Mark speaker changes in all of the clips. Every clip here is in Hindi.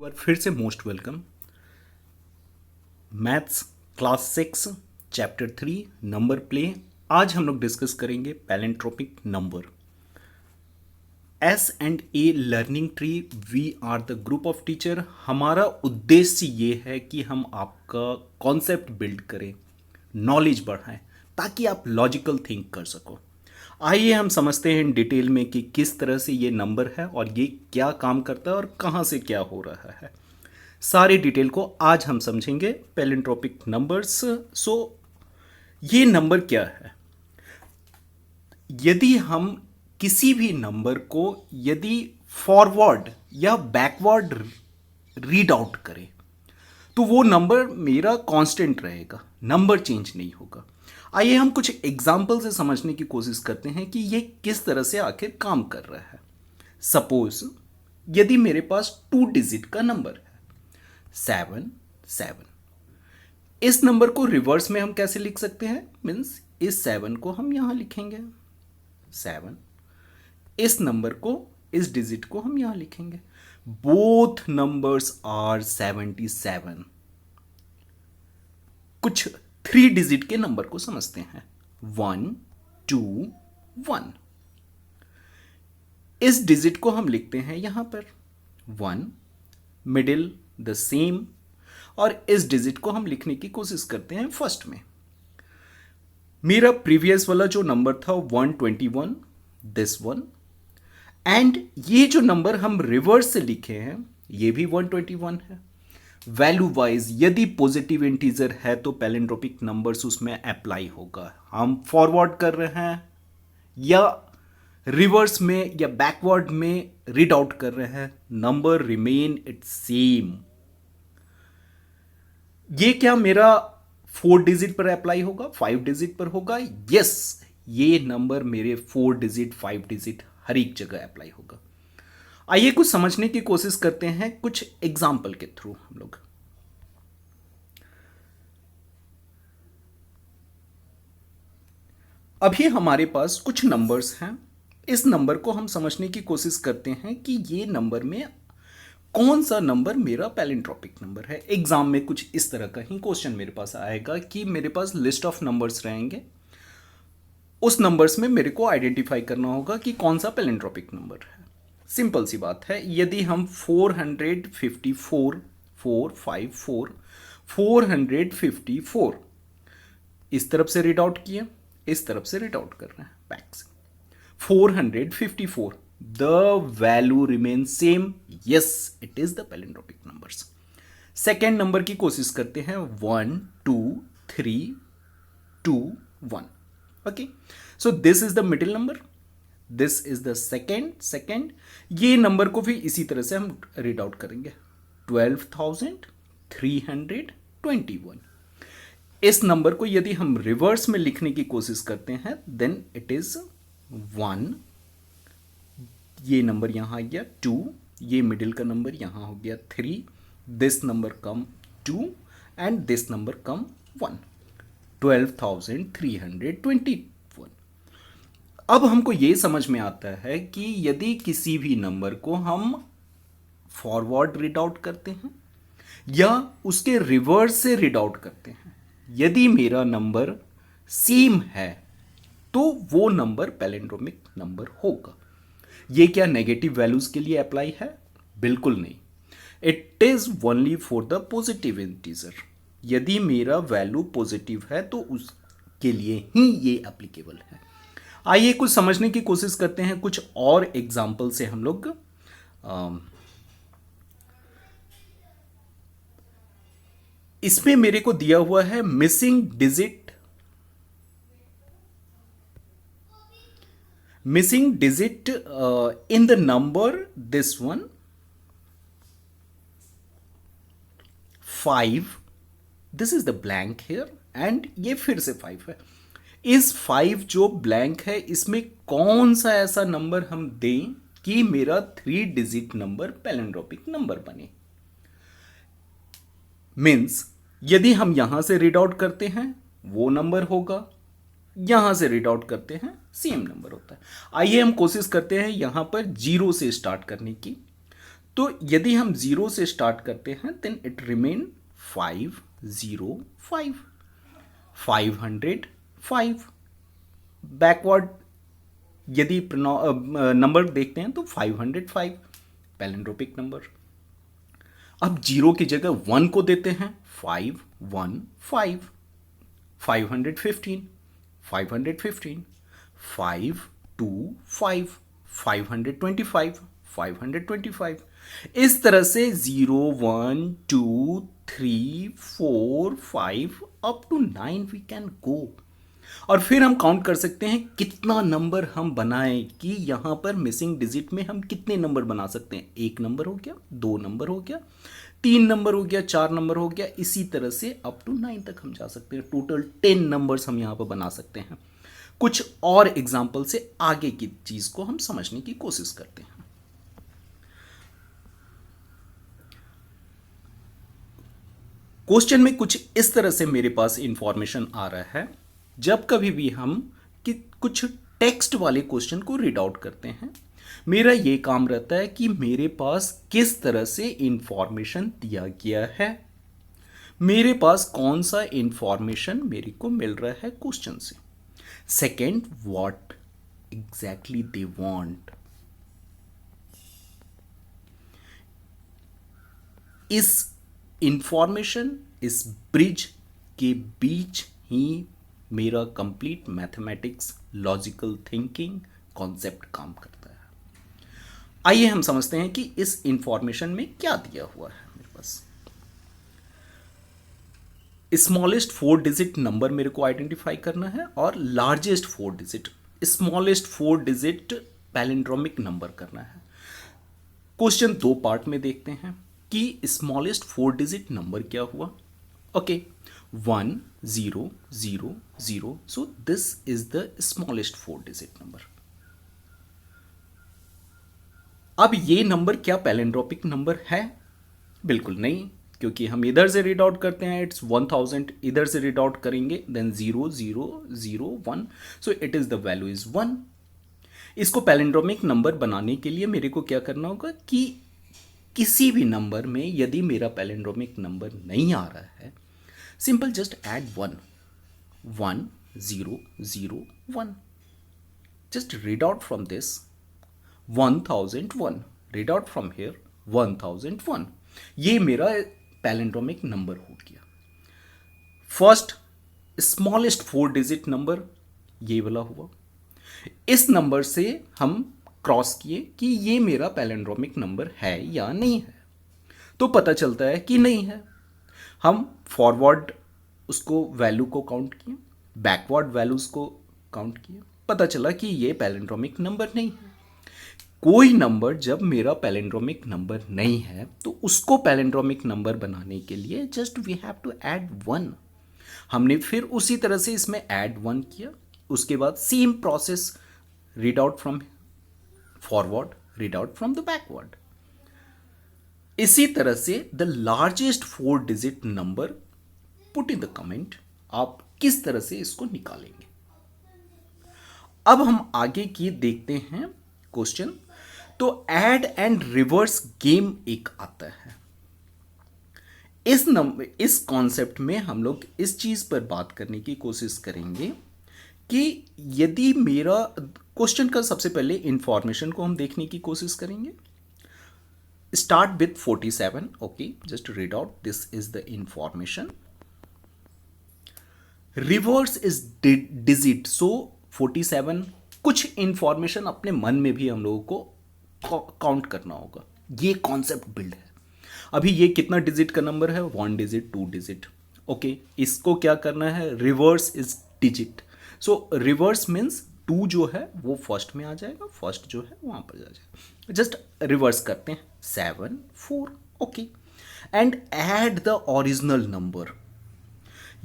Speaker 1: बार फिर से most welcome. Maths class 6 chapter 3 number play. आज हम लोग डिस्कस करेंगे palindromic number. S and A learning tree, we are the group of teacher. हमारा उद्देश्य ये है कि हम आपका कॉन्सेप्ट बिल्ड करें, नॉलेज बढ़ाएं, ताकि आप लॉजिकल थिंक कर सको। आइए हम समझते हैं इन डिटेल में कि किस तरह से ये नंबर है और ये क्या काम करता है और कहाँ से क्या हो रहा है। सारे डिटेल को आज हम समझेंगे पैलिंट्रोपिक नंबर्स। सो ये नंबर क्या है? यदि हम किसी भी नंबर को यदि फॉरवर्ड या बैकवर्ड रीड आउट करें तो वो नंबर मेरा कांस्टेंट रहेगा, नंबर चेंज नहीं होगा। आइए हम कुछ एग्जाम्पल से समझने की कोशिश करते हैं कि ये किस तरह से आखिर काम कर रहा है। सपोज यदि मेरे पास 2 डिजिट का नंबर है 7 इस नंबर को रिवर्स में हम कैसे लिख सकते हैं? मीन्स इस 7 को हम यहां लिखेंगे 7, इस नंबर को, इस डिजिट को हम यहां लिखेंगे। Both numbers are 77। कुछ 3 डिजिट के नंबर को समझते हैं 1 2 1। इस डिजिट को हम लिखते हैं यहां पर 1, मिडिल द सेम, और इस डिजिट को हम लिखने की कोशिश करते हैं फर्स्ट में। मेरा प्रीवियस वाला जो नंबर था 121, दिस वन, एंड ये जो नंबर हम रिवर्स से लिखे हैं ये भी 121 है। वैल्यू वाइज यदि पॉजिटिव इंटीजर है तो पैलिंट्रोपिक नंबर्स उसमें अप्लाई होगा। हम फॉरवर्ड कर रहे हैं या रिवर्स में या बैकवर्ड में रीड आउट कर रहे हैं, नंबर रिमेन इट सेम। ये क्या मेरा 4 डिजिट पर अप्लाई होगा, 5 डिजिट पर होगा? यस, ये नंबर मेरे 4 डिजिट 5 डिजिट हर एक जगह अप्लाई होगा। आइए कुछ समझने की कोशिश करते हैं कुछ एग्जाम्पल के थ्रू। हम लोग अभी हमारे पास कुछ नंबर्स हैं। इस नंबर को हम समझने की कोशिश करते हैं कि ये नंबर में कौन सा नंबर मेरा पैलिंट्रोपिक नंबर है। एग्जाम में कुछ इस तरह का ही क्वेश्चन मेरे पास आएगा कि मेरे पास लिस्ट ऑफ नंबर्स रहेंगे, उस नंबर्स में मेरे को आइडेंटिफाई करना होगा कि कौन सा पैलिंट्रोपिक नंबर है। सिंपल सी बात है, यदि हम 454 454 454 इस तरफ से रीड आउट किए, इस तरफ से रीड आउट कर रहे हैं बैक से 454, the value remain same. Yes, it is the palindromic numbers. Second number की कोशिश करते हैं 1 2 3 2 1। Okay, so this is the middle number, this is the second. ये नंबर को भी इसी तरह से हम रीड आउट करेंगे 12,321। इस नंबर को यदि हम रिवर्स में लिखने की कोशिश करते हैं देन इट इज 1, ये नंबर यहां आ गया 2, ये मिडिल का नंबर यहां हो गया 3, this number come 2 and this number come 1, 12,321। अब हमको ये समझ में आता है कि यदि किसी भी नंबर को हम फॉरवर्ड रीड आउट करते हैं या उसके रिवर्स से रीड आउट करते हैं, यदि मेरा नंबर सेम है तो वो नंबर पैलिंड्रोमिक नंबर होगा। ये क्या नेगेटिव वैल्यूज के लिए अप्लाई है? बिल्कुल नहीं, it is only for the positive integer. यदि मेरा वैल्यू पॉजिटिव है तो उसके लिए ही ये एप्लीकेबल है। आइए कुछ समझने की कोशिश करते हैं कुछ और एग्जाम्पल से। हम लोग इसमें मेरे को दिया हुआ है missing digit in the number, this one 5, this is the blank here, and ये फिर से 5 है। इस 5 जो ब्लैंक है इसमें कौन सा ऐसा नंबर हम दें कि मेरा 3 डिजिट नंबर पैलिंड्रोपिक नंबर बने? मीन्स यदि हम यहां से रीड आउट करते हैं वो नंबर होगा, यहां से रीड आउट करते हैं सेम नंबर होता है। आइए हम कोशिश करते हैं यहां पर 0 से स्टार्ट करने की। तो यदि हम 0 से स्टार्ट करते हैं देन इट रिमेन 505, 505। बैकवर्ड यदि नंबर देखते हैं तो 505 पैलिंड्रोपिक नंबर। अब 0 की जगह 1 को देते हैं, 515, 515, 515, 525, 525, 525। इस तरह से 0 1 2 3 4 5 up to 9 we can go. और फिर हम काउंट कर सकते हैं कितना नंबर हम बनाएं, कि यहां पर मिसिंग डिजिट में हम कितने नंबर बना सकते हैं। 1 नंबर हो गया, 2 नंबर हो गया, 3 नंबर हो गया, 4 नंबर हो गया, इसी तरह से अप टू 9 तक हम जा सकते हैं। टोटल 10 नंबर्स हम यहां पर बना सकते हैं। कुछ और एग्जाम्पल से आगे की चीज को हम समझने की कोशिश करते हैं। क्वेश्चन में कुछ इस तरह से मेरे पास इंफॉर्मेशन आ रहा है। जब कभी भी हम कुछ टेक्स्ट वाले क्वेश्चन को रीड आउट करते हैं, मेरा ये काम रहता है कि मेरे पास किस तरह से इंफॉर्मेशन दिया गया है, मेरे पास कौन सा इंफॉर्मेशन मेरे को मिल रहा है क्वेश्चन से। Second, what exactly they want. इस इंफॉर्मेशन, इस ब्रिज के बीच ही मेरा complete mathematics logical thinking concept काम करता है। आइए हम समझते हैं कि इस इंफॉर्मेशन में क्या दिया हुआ है मेरे पास। स्मॉलेस्ट 4 डिजिट नंबर मेरे को आइडेंटिफाई करना है और largest 4 digit, smallest 4 digit palindromic number करना है। क्वेश्चन 2 पार्ट में देखते हैं कि स्मॉलेस्ट 4 डिजिट नंबर क्या हुआ। Okay, 1 0 0 0, so this is the smallest 4 digit number। अब ये नंबर क्या पैलिंड्रोपिक नंबर है? बिल्कुल नहीं, क्योंकि हम इधर से रीड आउट करते हैं इट्स 1000, इधर से रीड आउट करेंगे then 0 0 0 1, so it is the value is 1। इसको पैलिंड्रोमिक नंबर बनाने के लिए मेरे को क्या करना होगा कि किसी भी नंबर में यदि मेरा पैलिंड्रोमिक नंबर नहीं आ रहा है, simple just add 1 1 0 0 1। Just read out from this 1001, read out from here 1001। ये मेरा पैलिंड्रोमिक नंबर हो गया। फर्स्ट स्मॉलेस्ट 4 डिजिट नंबर ये वाला हुआ। इस नंबर से हम क्रॉस किए कि ये मेरा पैलिंड्रोमिक नंबर है या नहीं है, तो पता चलता है कि नहीं है। हम फॉरवर्ड उसको वैल्यू को काउंट किए, बैकवर्ड वैल्यूज को काउंट किए, पता चला कि ये पैलिंड्रोमिक नंबर नहीं है। कोई नंबर जब मेरा पैलिंड्रोमिक नंबर नहीं है तो उसको पैलिंड्रोमिक नंबर बनाने के लिए just we have to add 1। हमने फिर उसी तरह से इसमें ऐड 1 किया, उसके बाद same process, read out from forward, read out from the backward. इसी तरह से the largest 4 digit number put in the comment, आप किस तरह से इसको निकालेंगे। अब हम आगे की देखते हैं क्वेश्चन। तो ऐड एंड रिवर्स गेम एक आता है। इस कॉन्सेप्ट में हम लोग इस चीज पर बात करने की कोशिश करेंगे कि यदि मेरा क्वेश्चन का सबसे पहले इंफॉर्मेशन को हम देखने की कोशिश करेंगे। Start with 47, okay, just read out, this is the information. Reverse is digit, so 47। कुछ इंफॉर्मेशन अपने मन में भी हम लोगों को काउंट करना होगा। ये कॉन्सेप्ट बिल्ड है। अभी ये कितना डिजिट का नंबर है? 1 डिजिट, 2 डिजिट, ओके। इसको क्या करना है? Reverse is digit, so reverse means 2 जो है वो फर्स्ट में आ जाएगा, फर्स्ट जो है वहां पर आ जाएगा। जस्ट रिवर्स करते हैं 7 4, okay, and add the original number.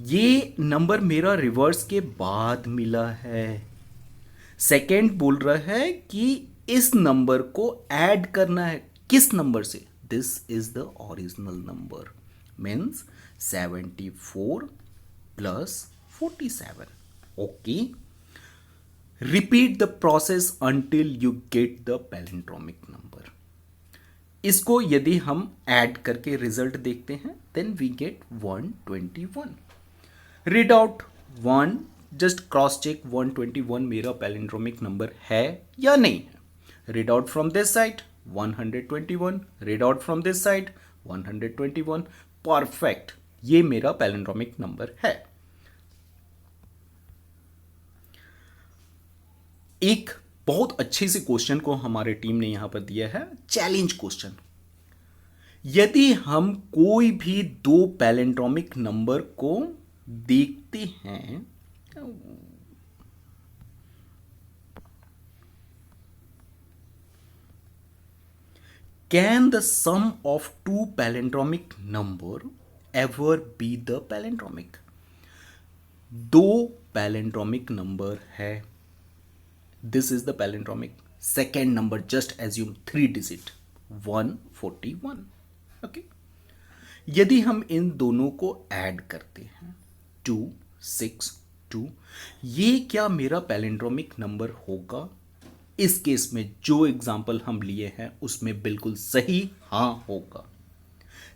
Speaker 1: ये नंबर मेरा रिवर्स के बाद मिला है। सेकेंड बोल रहा है कि इस नंबर को ऐड करना है किस नंबर से? This is the original number, means 74 plus 47, okay. Repeat the process until you get the palindromic number. इसको यदि हम ऐड करके रिजल्ट देखते हैं then we get 121. Read out 1, just cross check 121 मेरा पैलिंड्रोमिक नंबर है या नहीं है. Read out from this side 121, read out from this side 121. Perfect, ये मेरा पैलिंड्रोमिक नंबर है. एक बहुत अच्छे से क्वेश्चन को हमारे टीम ने यहां पर दिया है, चैलेंज क्वेश्चन. यदि हम कोई भी दो पैलिंड्रोमिक नंबर को देखते हैं, can the sum of two palindromic number ever be the palindromic? दो पैलिंड्रोमिक नंबर है, this is the palindromic. Second number, just assume 3 digit 141. okay, यदि हम इन दोनों को ऐड करते हैं 2 6 2, ये क्या मेरा पैलिंड्रोमिक नंबर होगा? इस केस में जो एग्जाम्पल हम लिए हैं उसमें बिल्कुल सही हाँ होगा.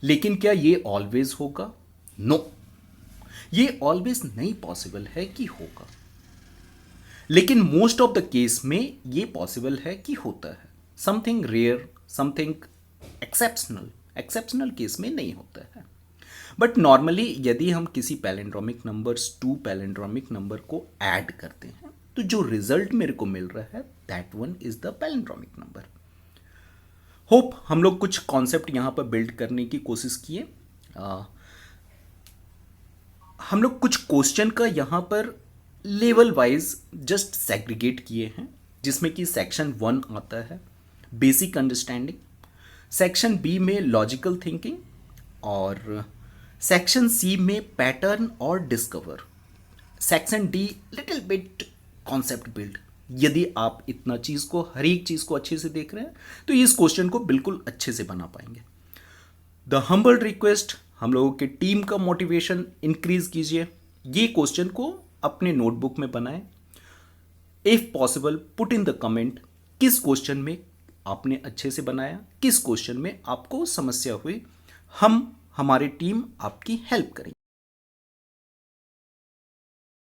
Speaker 1: लेकिन क्या ये ऑलवेज होगा? नो, ये ऑलवेज नहीं पॉसिबल है कि होगा. लेकिन मोस्ट ऑफ द केस में ये पॉसिबल है कि होता है. Something rare, something exceptional case में नहीं होता है. बट नॉर्मली यदि हम किसी palindromic numbers to palindromic number को ऐड करते हैं तो जो रिजल्ट मेरे को मिल रहा है that one is the palindromic number. Hope हम लोग कुछ कॉन्सेप्ट यहां पर बिल्ड करने की कोशिश किए. हम लोग कुछ क्वेश्चन का यहां पर लेवल वाइज जस्ट सेग्रीगेट किए हैं, जिसमें कि सेक्शन 1 आता है बेसिक अंडरस्टैंडिंग, सेक्शन बी में लॉजिकल थिंकिंग और सेक्शन सी में पैटर्न और discover, section D little bit concept build. यदि आप इतना चीज़ को, हर एक चीज़ को अच्छे से देख रहे हैं तो इस क्वेश्चन को बिल्कुल अच्छे से बना पाएंगे. द हम्बल रिक्वेस्ट, हम लोगों के टीम का मोटिवेशन इंक्रीज कीजिए. ये क्वेश्चन को अपने नोटबुक में बनाएं. If possible put in the comment किस क्वेश्चन में आपने अच्छे से बनाया, किस क्वेश्चन में आपको समस्या हुई. हमारी टीम आपकी हेल्प करेंगे.